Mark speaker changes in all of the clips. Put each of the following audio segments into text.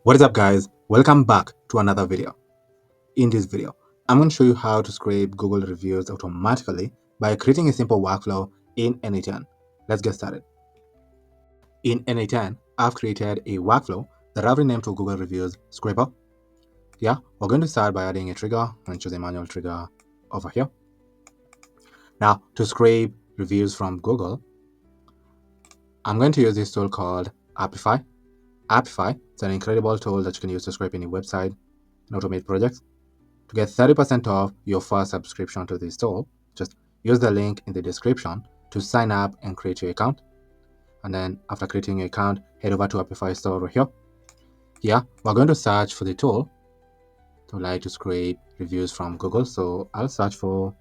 Speaker 1: What is up, guys? Welcome back to another video. In this video, I'm going to show you how to scrape Google reviews automatically by creating a simple workflow in N8N. Let's get started. In N8N, I've created a workflow that I've renamed to Google Reviews Scraper. Yeah, we're going to start by adding a trigger and choose a manual trigger over here. Now, to scrape reviews from Google, I'm going to use this tool called Apify. Apify is an incredible tool that you can use to scrape any website and automate projects. To get 30% off your first subscription to this tool, just use the link in the description to sign up and create your account. And then after creating your account, head over to Apify store over here. Here, we're going to search for the tool to scrape reviews from Google. So I'll search for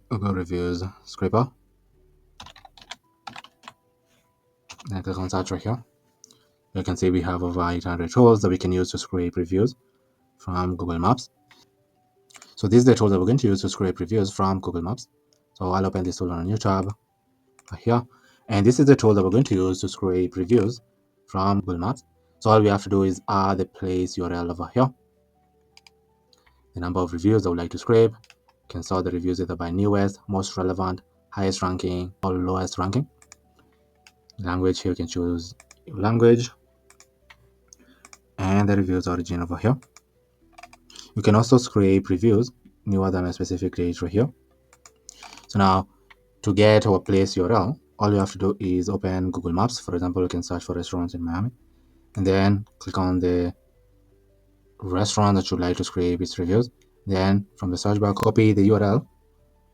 Speaker 1: Google Reviews Scraper. Then click on search right here. You can see we have over 800 tools that we can use to scrape reviews from Google Maps. So this is the tool that we're going to use to scrape reviews from Google Maps. So I'll open this tool on a new tab here. And this is the tool that we're going to use to scrape reviews from Google Maps. So all we have to do is add the place URL over here. The number of reviews I would like to scrape. You can sort the reviews either by newest, most relevant, highest ranking, or lowest ranking. Language, here you can choose your language. And the reviews origin over here. You can also scrape reviews newer than a specific date right here. So now, to get our place URL, all you have to do is open Google Maps. For example, you can search for restaurants in Miami, and then click on the restaurant that you'd like to scrape its reviews. Then from the search bar, copy the URL,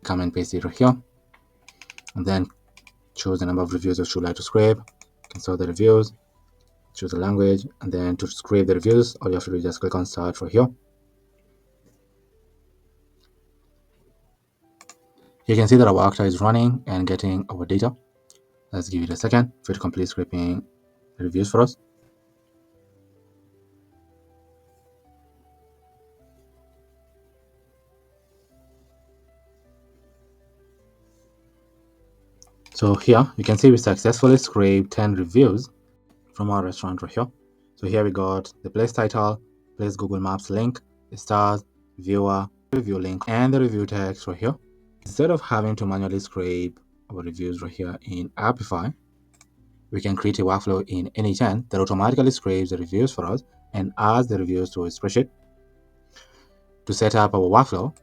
Speaker 1: come and paste it right here, and then choose the number of reviews that you'd like to scrape. You can sort the reviews, choose the language, and then to scrape the reviews, all you have to do is just click on search right here. You can see that our actor is running and getting our data. Let's give it a second for it to complete scraping the reviews for us. So here you can see we successfully scraped 10 reviews from our restaurant right here. So here we got the place title, place Google Maps link, the stars, viewer, review link, and the review text right here. Instead of having to manually scrape our reviews right here in Apify, we can create a workflow in N8N that automatically scrapes the reviews for us and adds the reviews to a spreadsheet. To set up our workflow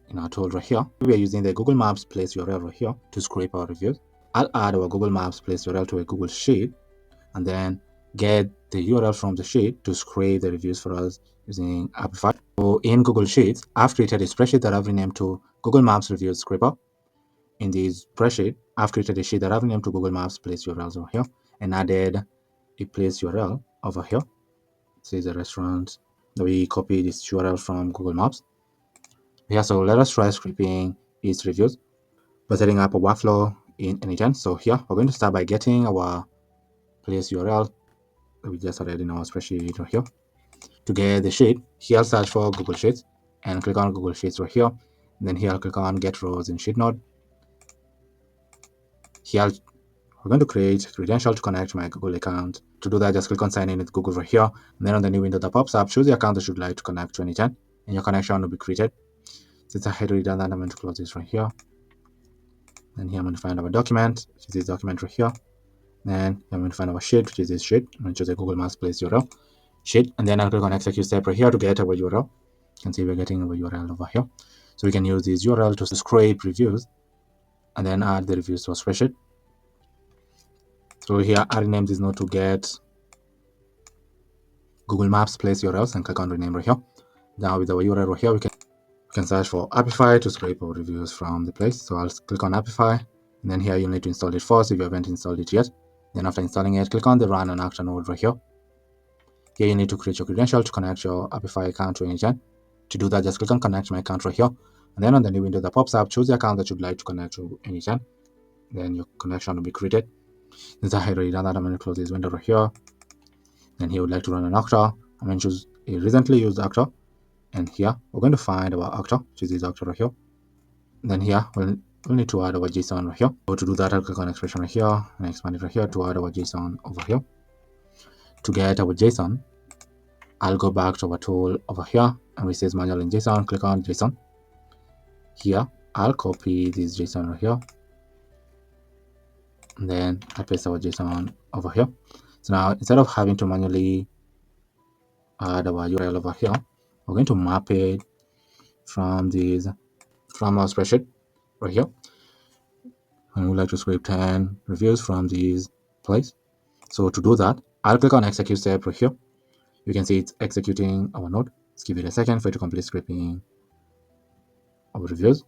Speaker 1: in our tool right here, we are using the Google Maps place URL right here to scrape our reviews. I'll add our Google Maps place URL to a Google Sheet and then get the URL from the sheet to scrape the reviews for us using Apify. So in Google Sheets, I've created a spreadsheet that I've renamed to Google Maps Reviews Scraper. In this spreadsheet, I've created a sheet that I've renamed to Google Maps place URLs over here and added a place URL over here. This is a restaurant that we copy this URL from Google Maps. Yeah, so let us try scraping its reviews by setting up a workflow in N8N. So here we're going to start by getting our place URL that we just added in our spreadsheet right here. To get the sheet, here I'll search for Google Sheets and click on Google Sheets right here. And then here I'll click on Get Rows in Sheet Node. Here we're going to create a credential to connect to my Google account. To do that, just click on Sign In with Google right here. And then on the new window that pops up, choose the account that you'd like to connect to N8N, and your connection will be created. Since I had already done that, I'm going to close this right here. Then here I'm going to find our document, which is this document right here. Then I'm going to find our sheet, which is this sheet. I'm going to choose a Google Maps place URL sheet, and then I'll click on execute step right here to get our URL. You can see we're getting our URL over here. So we can use this URL to scrape reviews and then add the reviews to our spreadsheet. So here I'll rename this node to get Google Maps place URLs and click on rename right here. Now with our URL right here, we can search for Apify to scrape our reviews from the place. So I'll click on Apify, and then here you'll need to install it first if you haven't installed it yet. Then after installing it, click on the Run on Actor node right here. Here you need to create your credential to connect your Apify account to N8N. To do that, just click on Connect My Account right here. And then on the new window that pops up, choose the account that you'd like to connect to N8N. Then your connection will be created. Since I had already done that, I'm going to close this window right here. Then here would like to run an actor. I'm going to choose a recently used actor. And here we're going to find our actor, which is this actor right here. Then here we'll we'll need to add our JSON right here. So to do that, I'll click on expression right here and expand it right here to add our JSON over here. To get our JSON, I'll go back to our tool over here and we says manual in JSON, click on JSON. Here, I'll copy this JSON right here. And then I paste our JSON over here. So now instead of having to manually add our URL over here, we're going to map it from our spreadsheet right here. And we would like to scrape 10 reviews from this place. So to do that, I'll click on execute step right here. You can see it's executing our node. Let's give it a second for it to complete scraping our reviews.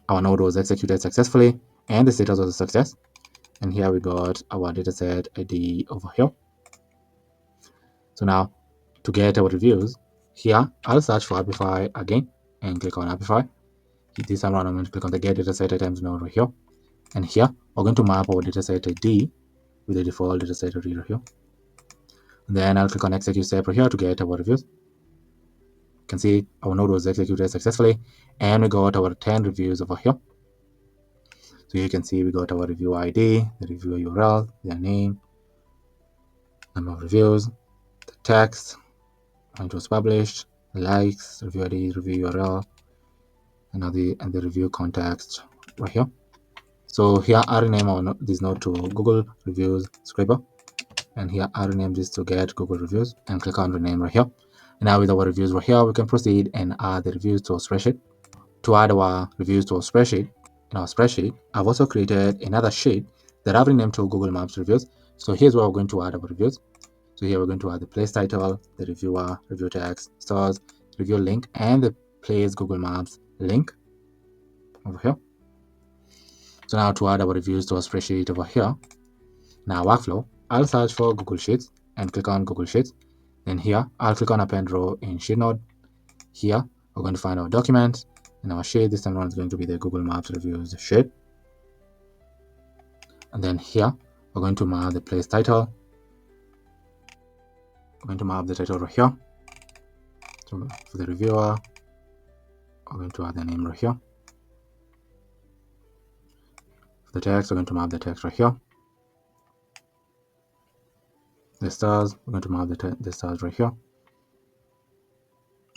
Speaker 1: Our node was executed successfully and the status was a success. And here we got our dataset ID over here. So now to get our reviews, here I'll search for Apify again and click on Apify. This time around I'm going to click on the get dataset items node right here. And here we're going to map our dataset ID with the default dataset ID right here. And then I'll click on execute step right here to get our reviews. You can see our node was executed successfully and we got our 10 reviews over here. So you can see we got our review ID, the review URL, their name, number of reviews, the text, when it was published, the likes, review ID, review URL, and the review context right here. So here I rename this node to Google Reviews Scraper, and here I rename this to Get Google Reviews, and click on Rename right here. And now with our reviews right here, we can proceed and add the reviews to our spreadsheet. To add our reviews to our spreadsheet, in our spreadsheet, I've also created another sheet that I've renamed to Google Maps Reviews. So here's where we're going to add our reviews. So here we're going to add the place title, the reviewer, review text, stars, review link, and the place Google Maps link over here. So now to add our reviews to our spreadsheet over here, now workflow, I'll search for Google Sheets and click on Google Sheets. Then here, I'll click on append row in sheet node. Here, we're going to find our documents, and our sheet this time around is going to be the Google Maps reviews sheet. And then here, we're going to map the place title. We're going to map the title right here. So for the reviewer, we're going to add the name right here. For the text, we're going to map the text right here. The stars, we're going to map the stars right here.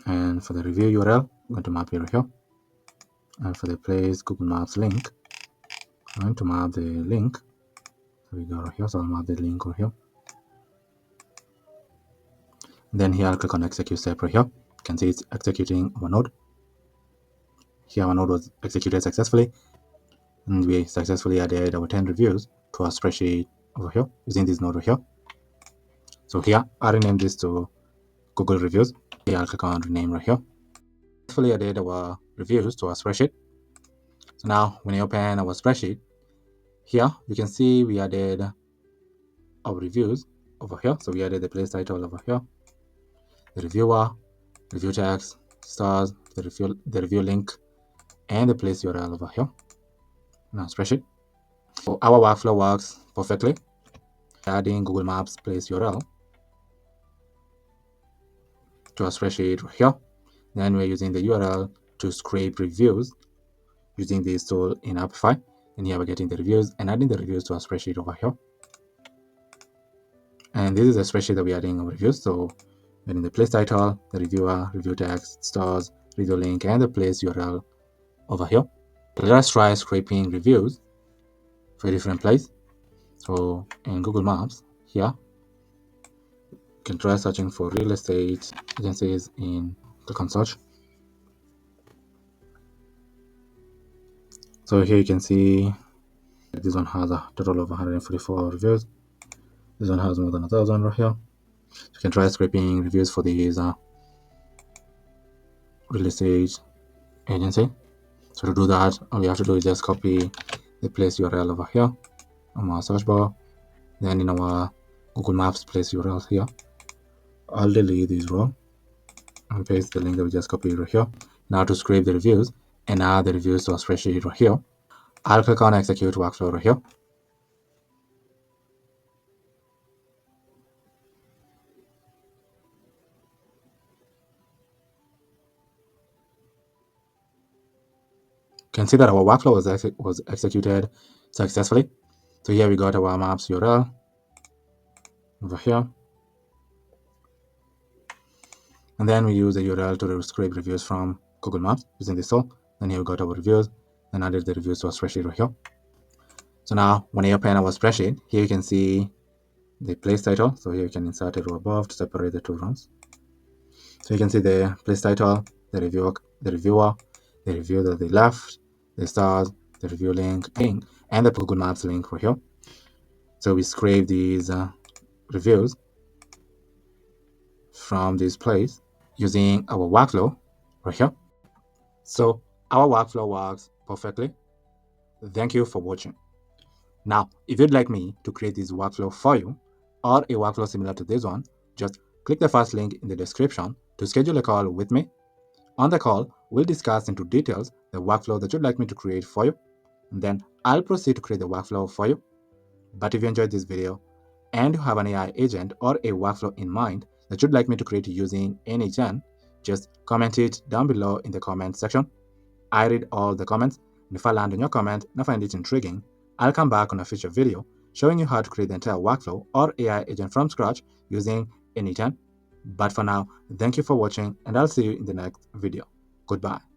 Speaker 1: And for the review URL, we're going to map it right here. And for the place Google Maps link, I'm going to map the link. So we go right here, so I'll map the link over here. And then here I'll click on execute step right here. You can see it's executing our node. Here our node was executed successfully, and we successfully added our 10 reviews to our spreadsheet over here using this node right here. So here I renamed this to Google Reviews. Here I'll click on rename right here. Successfully added our reviews to our spreadsheet. So now when you open our spreadsheet, here you can see we added our reviews over here. So we added the place title over here, the reviewer, review text, stars, the review link, and the place URL over here in our spreadsheet. So our workflow works perfectly. Adding Google Maps place URL to our spreadsheet right here. Then we're using the URL to scrape reviews using this tool in Apify. And here we're getting the reviews and adding the reviews to our spreadsheet over here. And this is a spreadsheet that we're adding our reviews. So we're in the place title, the reviewer, review text, stars, review link, and the place URL over here. Let's try scraping reviews for a different place. So in Google Maps, here, you can try searching for real estate agencies in click on search. So here you can see this one has a total of 144 reviews. This one has more than 1,000 right here. So you can try scraping reviews for these real estate agency. So to do that, all you have to do is just copy the place URL over here on our search bar. Then in our Google Maps place URL here, I'll delete this row and paste the link that we just copied right here. Now to scrape the reviews and add the reviews to our spreadsheet right here, I'll click on execute workflow right here. You can see that our workflow was executed successfully. So here we got our maps URL over here. And then we use the URL to scrape reviews from Google Maps using this tool. Then here we got our reviews and added the reviews to our spreadsheet right here. So now when I open our spreadsheet, here you can see the place title. So here you can insert a row above to separate the two rows. So you can see the place title, the reviewer, the review that they left, the stars, the review link, and the Google Maps link right here. So we scrape these reviews from this place using our workflow right here. So our workflow works perfectly. Thank you for watching. Now, if you'd like me to create this workflow for you or a workflow similar to this one, just click the first link in the description to schedule a call with me. On the call, we'll discuss into details the workflow that you'd like me to create for you, and then I'll proceed to create the workflow for you. But if you enjoyed this video and you have an AI agent or a workflow in mind that you'd like me to create using N8N, just comment it down below in the comment section. I read all the comments, and if I land on your comment and I find it intriguing, I'll come back on a future video showing you how to create the entire workflow or AI agent from scratch using N8N. But for now, thank you for watching and I'll see you in the next video. Goodbye.